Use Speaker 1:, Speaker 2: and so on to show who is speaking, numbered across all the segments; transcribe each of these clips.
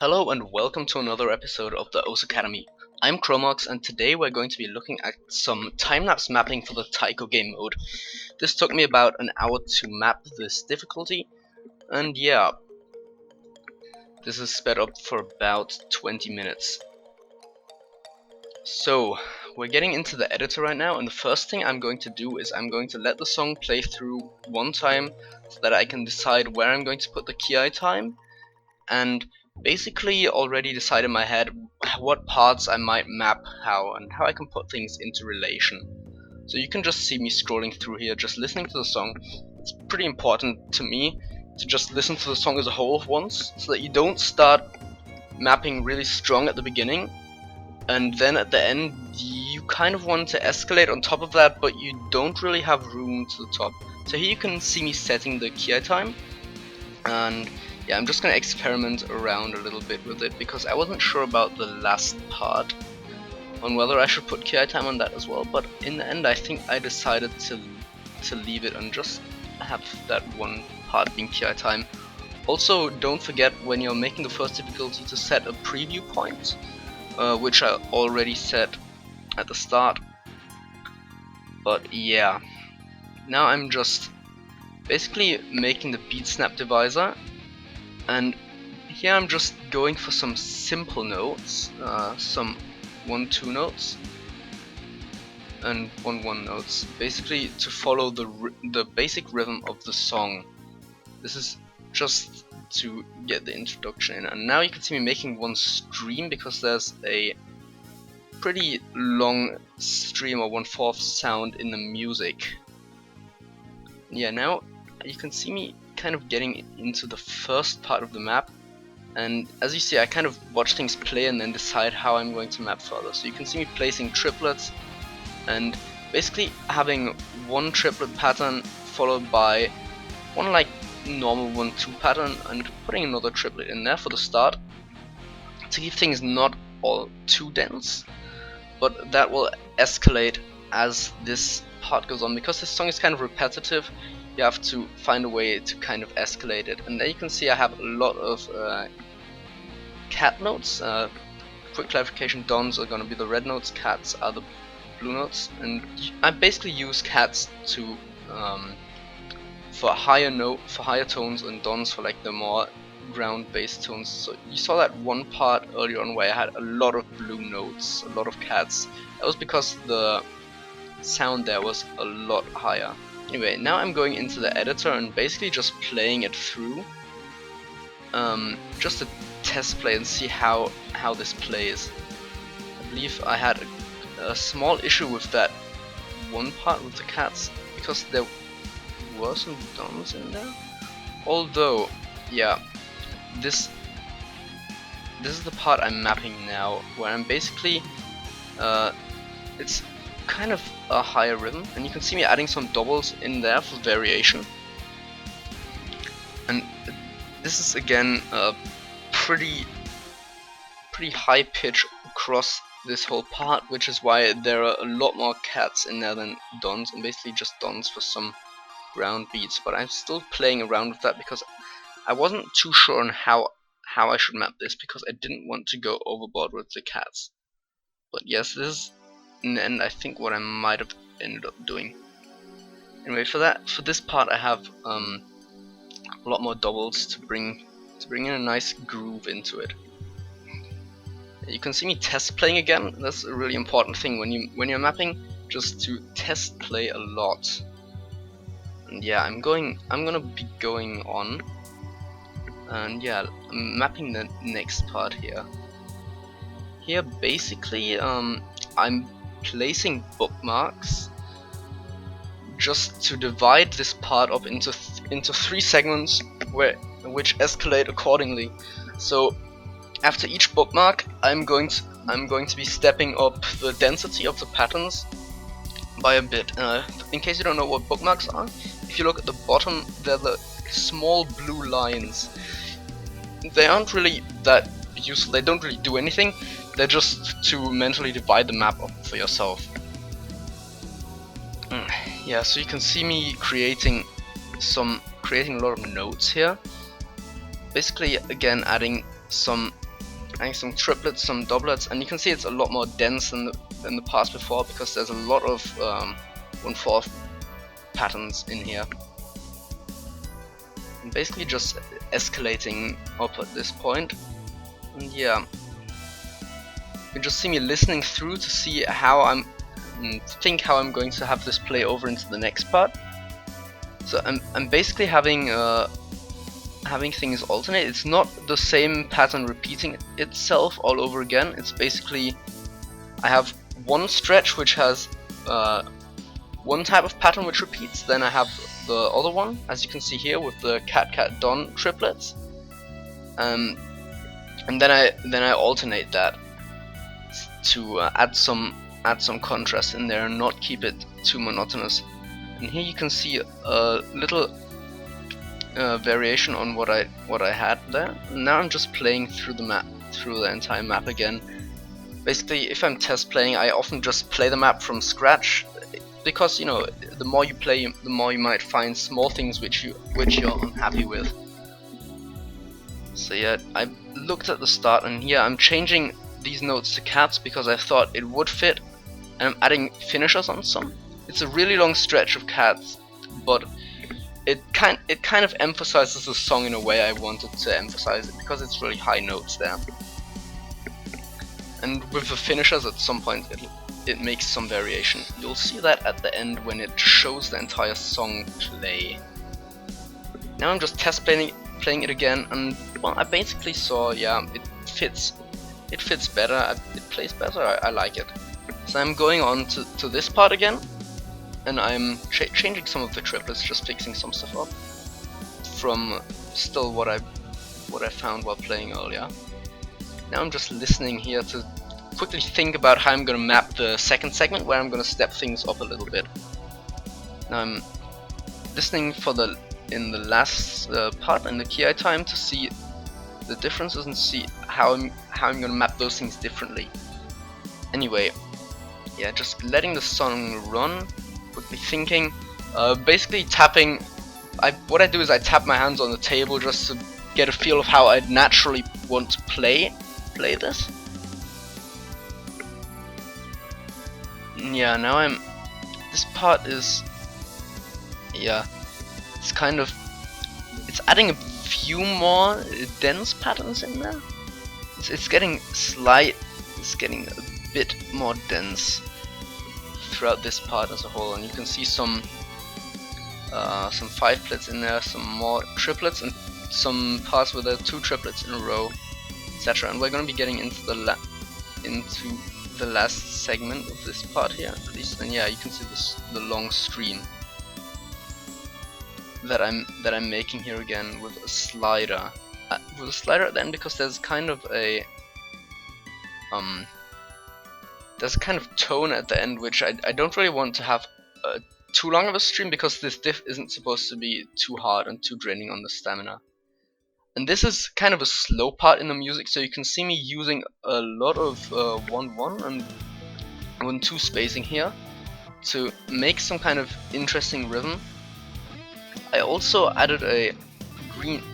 Speaker 1: Hello and welcome to another episode of the OS Academy. I'm Chromoxx and today we're going to be looking at some time-lapse mapping for the taiko game mode. This took me about an hour to map this difficulty, and yeah, this is sped up for about 20 minutes. So, we're getting into the editor right now, and the first thing I'm going to do is I'm going to let the song play through one time so that I can decide where I'm going to put the ki time, and basically already decide in my head what parts I might map how and how I can put things into relation. So you can just see me scrolling through here, just listening to the song. It's pretty important to me to just listen to the song as a whole once, so that you don't start mapping really strong at the beginning, and then at the end you kind of want to escalate on top of that, but you don't really have room to the top. So here you can see me setting the ki time, and yeah, I'm just gonna experiment around a little bit with it because I wasn't sure about the last part on whether I should put ki time on that as well, but in the end I think I decided to leave it and just have that one part being ki time. Also, don't forget when you're making the first difficulty to set a preview point, which I already set at the start. But yeah, now I'm just basically making the beat snap divisor, and here I'm just going for some simple notes, some 1-2 notes and 1-1 notes, basically to follow the basic rhythm of the song. This is just to get the introduction in, and now you can see me making one stream because there's a pretty long stream or 1/4 sound in the music. Yeah, now you can see me kind of getting into the first part of the map, and as you see I kind of watch things play and then decide how I'm going to map further. So you can see me placing triplets and basically having one triplet pattern followed by one like normal 1-2 pattern and putting another triplet in there for the start to keep things not all too dense, but that will escalate as this part goes on. Because this song is kind of repetitive, you have to find a way to kind of escalate it. And there you can see I have a lot of cat notes. Quick clarification, dons are going to be the red notes, cats are the blue notes, and I basically use cats to for higher tones, and dons for like the more ground based tones. So you saw that one part earlier on where I had a lot of blue notes, a lot of cats. That was because the sound there was a lot higher. Anyway, now I'm going into the editor and basically just playing it through, just to test play and see how this plays. I believe I had a small issue with that one part with the cats because there were some dons in there. Although, yeah, this is the part I'm mapping now, where I'm basically it's kind of a higher rhythm, and you can see me adding some doubles in there for variation. And this is again a pretty high pitch across this whole part, which is why there are a lot more cats in there than dons, and basically just dons for some ground beats. But I'm still playing around with that because I wasn't too sure on how I should map this, because I didn't want to go overboard with the cats. But yes, this is in the end I think what I might have ended up doing. Anyway, for this part I have a lot more doubles to bring in a nice groove into it. You can see me test playing again. That's a really important thing when you're mapping, just to test play a lot. And yeah, I'm gonna be going on, and yeah, I'm mapping the next part here. Here basically I'm placing bookmarks just to divide this part up into 3 segments which escalate accordingly. So after each bookmark I'm going to be stepping up the density of the patterns by a bit. In case you don't know what bookmarks are, if you look at the bottom, they're the small blue lines. They aren't really that useful, they don't really do anything, they're just to mentally divide the map up for yourself. Yeah, so you can see me creating a lot of notes here. Basically, again, adding some adding some triplets, some doublets, and you can see it's a lot more dense than the past before, because there's a lot of 1/4 patterns in here. I'm basically just escalating up at this point, and yeah, you can just see me listening through to see how how I'm going to have this play over into the next part. So I'm basically having things alternate. It's not the same pattern repeating itself all over again. It's basically, I have one stretch which has one type of pattern which repeats, then I have the other one, as you can see here, with the cat cat don triplets, and then I alternate that to add some contrast in there and not keep it too monotonous. And here you can see a little variation on what I had there. Now I'm just playing through the map, through the entire map again. Basically, if I'm test playing, I often just play the map from scratch, because you know, the more you play, the more you might find small things which you're unhappy with. So yeah, I looked at the start, and here I'm changing these notes to cats because I thought it would fit, and I'm adding finishers on some. It's a really long stretch of cats, but it kind of emphasizes the song in a way I wanted to emphasize it, because it's really high notes there. And with the finishers, at some point it makes some variation. You'll see that at the end when it shows the entire song play. Now I'm just test playing it again, and well, I basically saw, yeah, it fits better, it plays better, I like it. So I'm going on to this part again, and I'm changing some of the triplets, just fixing some stuff up from still what I found while playing earlier. Now I'm just listening here to quickly think about how I'm gonna map the second segment, where I'm gonna step things up a little bit. Now I'm listening in the last part, in the ki time, to see the differences and see how I'm gonna map those things differently. Anyway, yeah, just letting the song run, quickly thinking, basically tapping. What I do is I tap my hands on the table just to get a feel of how I'd naturally want to play this. Yeah, now this part is, yeah, it's adding a few more dense patterns in there. It's getting a bit more dense throughout this part as a whole, and you can see some 5-plets in there, some more triplets, and some parts where there are 2 triplets in a row, etc. And we're going to be getting into the last segment of this part here, at least. And yeah, you can see the long stream that I'm making here again with a slider. With a slider at the end, because there's kind of a tone at the end which I don't really want to have too long of a stream, because this diff isn't supposed to be too hard and too draining on the stamina. And this is kind of a slow part in the music, so you can see me using a lot of 1/1 and 1/2 spacing here to make some kind of interesting rhythm. I also added a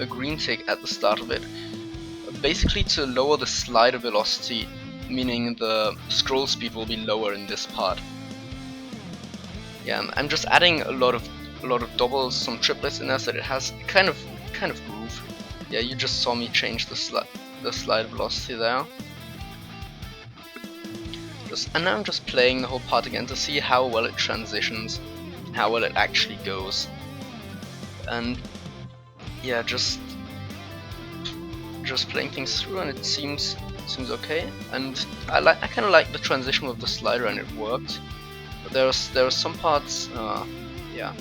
Speaker 1: green tick at the start of it, basically to lower the slider velocity, meaning the scroll speed will be lower in this part. Yeah, I'm just adding a lot of doubles, some triplets in there, so that it has kind of groove. Yeah, you just saw me change the slide velocity there. And now I'm just playing the whole part again to see how well it transitions, how well it actually goes. And yeah, just playing things through, and it seems okay. And I kind of like the transition with the slider, and it worked. But there are some parts, yeah.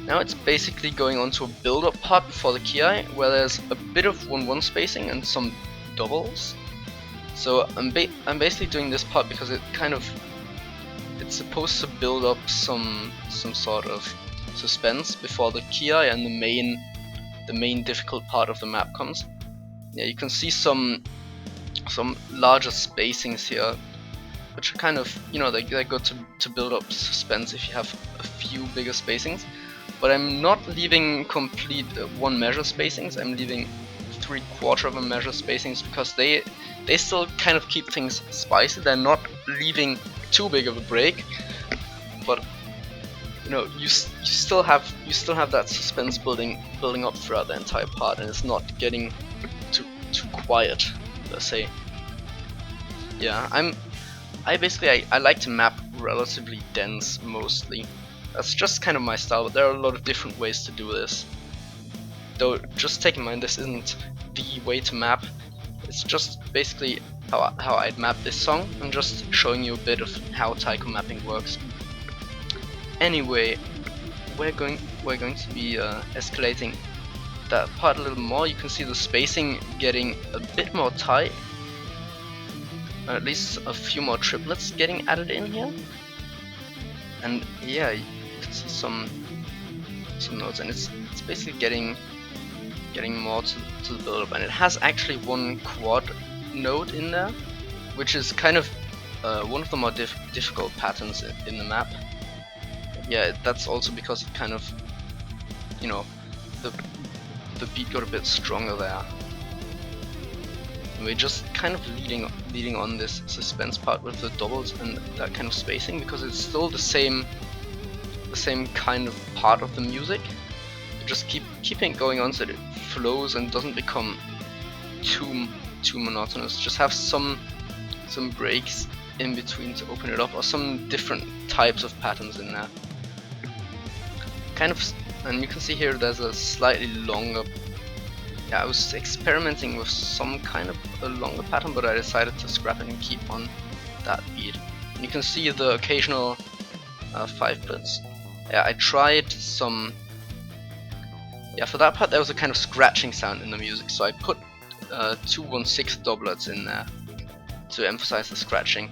Speaker 1: Now it's basically going on to a build-up part before the ki, where there's a bit of 1/1 spacing and some doubles. So I'm basically doing this part because it's supposed to build up some sort of suspense before the ki and the main difficult part of the map comes. Yeah, you can see some larger spacings here, which are kind of, you know, they're good to build up suspense if you have a few bigger spacings. but I'm not leaving complete 1 measure spacings. I'm leaving 3/4 of a measure spacings because they still kind of keep things spicy. They're not leaving too big of a break, but you know, you still have that suspense building up throughout the entire part, and it's not getting too quiet, let's say. Yeah, I like to map relatively dense mostly. That's just kind of my style, but there are a lot of different ways to do this. Though just take in mind, this isn't the way to map. It's just basically how I'd map this song. I'm just showing you a bit of how taiko mapping works. Anyway, we're going to be escalating that part a little more. You can see the spacing getting a bit more tight. At least a few more triplets getting added in here. And yeah, you can see some notes, and it's basically getting more to the build up, and it has actually 1 quad note in there, which is kind of one of the more difficult patterns in the map. Yeah, that's also because it kind of, you know, the beat got a bit stronger there. And we're just kind of leading on this suspense part with the doubles and that kind of spacing, because it's still the same kind of part of the music. Just keeping it going on so that it flows and doesn't become too monotonous. Just have some breaks in between to open it up, or some different types of patterns in there. Kind of, and you can see here there's a slightly longer. Yeah, I was experimenting with some kind of a longer pattern, but I decided to scrap it and keep on that beat. And you can see the occasional 5/5. Yeah, I tried some. Yeah, for that part there was a kind of scratching sound in the music, so I put 2 1/6 doublets in there to emphasize the scratching.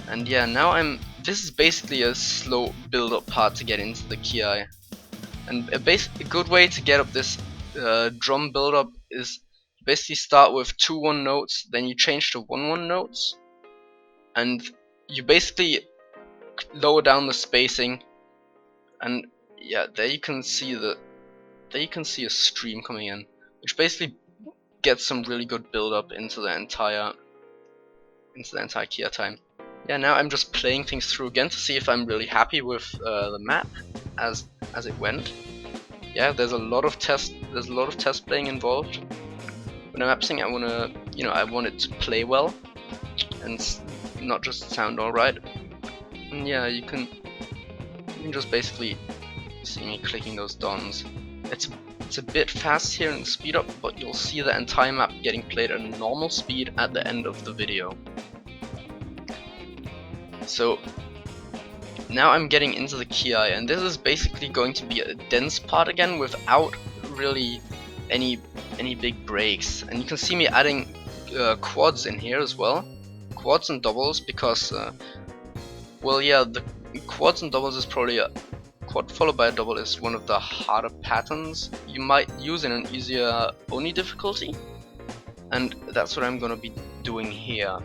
Speaker 1: And yeah, now this is basically a slow build-up part to get into the ki. And a good way to get up this drum build-up is basically start with 2/1 notes, then you change to 1/1 notes, and you basically lower down the spacing. And yeah, there you can see a stream coming in, which basically gets some really good build-up into the entire ki time. Yeah, now I'm just playing things through again to see if I'm really happy with the map as it went. Yeah, there's a lot of test playing involved. When I'm mapsing, I want it to play well and not just sound alright. And yeah, you can just basically see me clicking those dons. It's a bit fast here in speed up, but you'll see the entire map getting played at normal speed at the end of the video. So now I'm getting into the ki, and this is basically going to be a dense part again without really any big breaks. And you can see me adding quads in here as well, quads and doubles, because well, yeah, the quads and doubles is probably a quad followed by a double is one of the harder patterns you might use in an easier Oni difficulty, and that's what I'm gonna be doing here.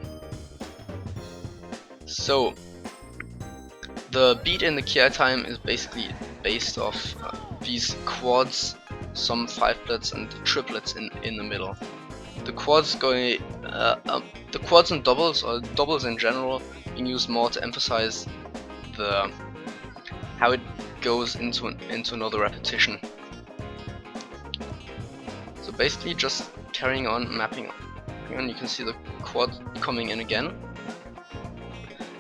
Speaker 1: So the beat in the ki time is basically based off these quads, some 5/5 and triplets in the middle. The quads the quads and doubles, or doubles in general, being used more to emphasize how it goes into another repetition. So basically just carrying on mapping, and you can see the quad coming in again.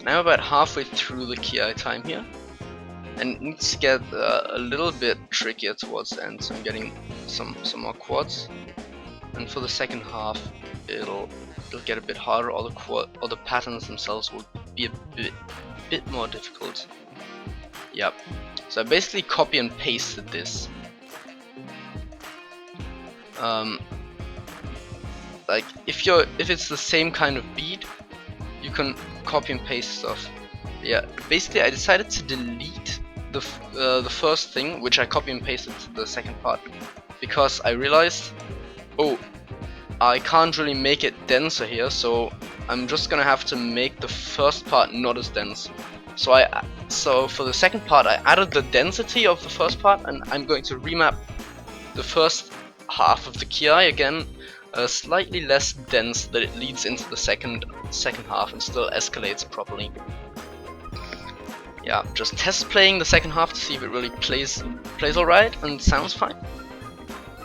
Speaker 1: Now about halfway through the ki time here, and it needs to get a little bit trickier towards the end, so I'm getting some more quads. And for the second half, it'll get a bit harder, or the patterns themselves will be a bit more difficult. Yep. So I basically copy and pasted this. Like if it's the same kind of beat, you can copy and paste stuff. Yeah, basically I decided to delete the first thing, which I copy and pasted to the second part, because I realized, oh, I can't really make it denser here, so I'm just gonna have to make the first part not as dense. So for the second part, I added the density of the first part, and I'm going to remap the first half of the ki again, slightly less dense, that it leads into the second half and still escalates properly. Yeah, just test playing the second half to see if it really plays alright and sounds fine.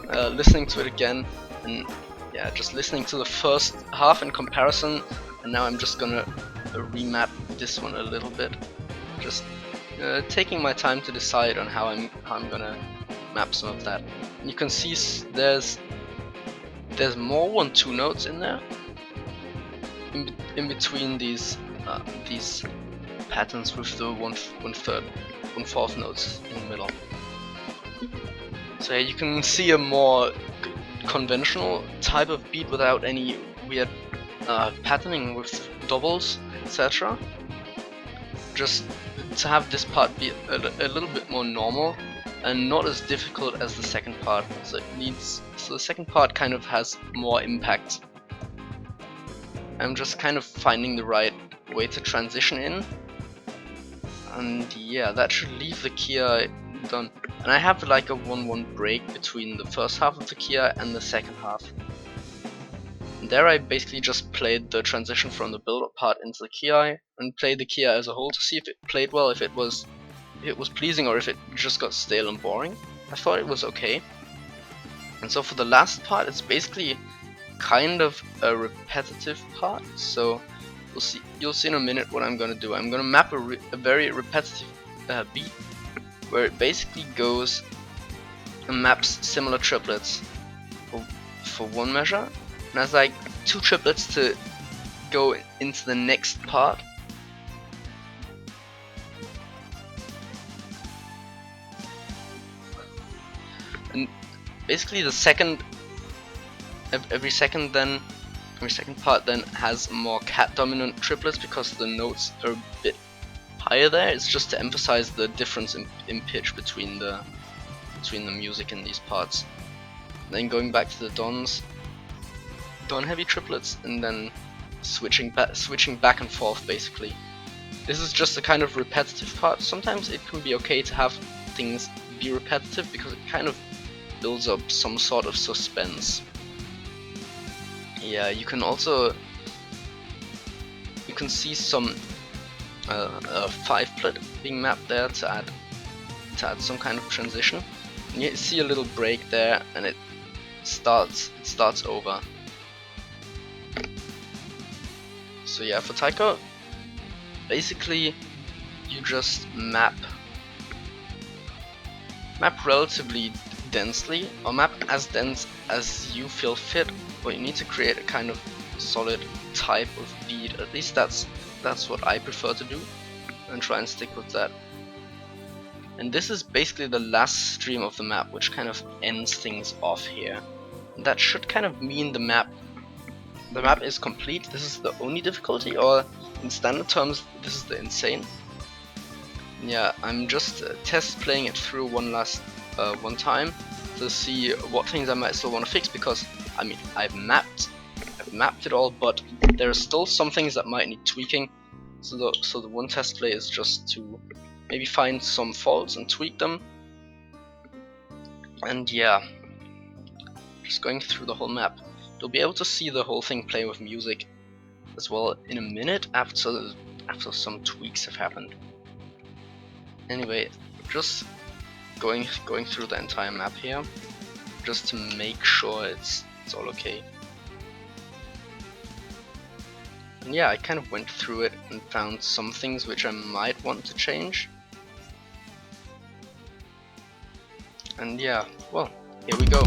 Speaker 1: Listening to it again, and yeah, just listening to the first half in comparison, and now I'm just gonna remap this one a little bit, just taking my time to decide on how I'm gonna map some of that. And you can see there's more 1/2 notes in there, in between these patterns with the 1/3, 1/4 notes in the middle. So yeah, you can see a more conventional type of beat without any weird patterning with doubles, etc. Just to have this part be a little bit more normal and not as difficult as the second part. So the second part kind of has more impact. I'm just kind of finding the right way to transition in, and yeah, that should leave the ki done. And I have like a 1/1 break between the first half of the ki and the second half. And there I basically just played the transition from the build-up part into the ki and played the ki as a whole to see if it played well, if it was pleasing, or if it just got stale and boring. I thought it was okay. And so for the last part, it's basically kind of a repetitive part. So you'll see in a minute what I'm gonna do. I'm gonna map a very repetitive beat, where it basically goes and maps similar triplets for one measure, and has like 2 triplets to go into the next part. And basically the every second part then has more cat dominant triplets, because the notes are a bit higher there. It's just to emphasize the difference in pitch between the music in these parts. And then going back to the don heavy triplets, and then switching back and forth basically. This is just a kind of repetitive part. Sometimes it can be okay to have things be repetitive, because it kind of builds up some sort of suspense. Yeah, you can see some 5-plet being mapped there to add some kind of transition. And you see a little break there, and it starts over. So yeah, for taiko, basically you just map relatively densely, or map as dense as you feel fit, but you need to create a kind of solid type of beat. At least that's what I prefer to do, and try and stick with that. And this is basically the last stream of the map, which kind of ends things off here. And that should kind of mean the map is complete. This is the only difficulty, or in standard terms, this is the insane. Yeah, I'm just test playing it through one time to see what things I might still want to fix, because I mean, I've mapped it all, but there are still some things that might need tweaking. So the one test play is just to maybe find some faults and tweak them. And yeah, just going through the whole map. You'll be able to see the whole thing play with music as well in a minute after some tweaks have happened. Anyway, just going through the entire map here, just to make sure it's all okay. And yeah, I kind of went through it and found some things which I might want to change. And yeah, well, here we go.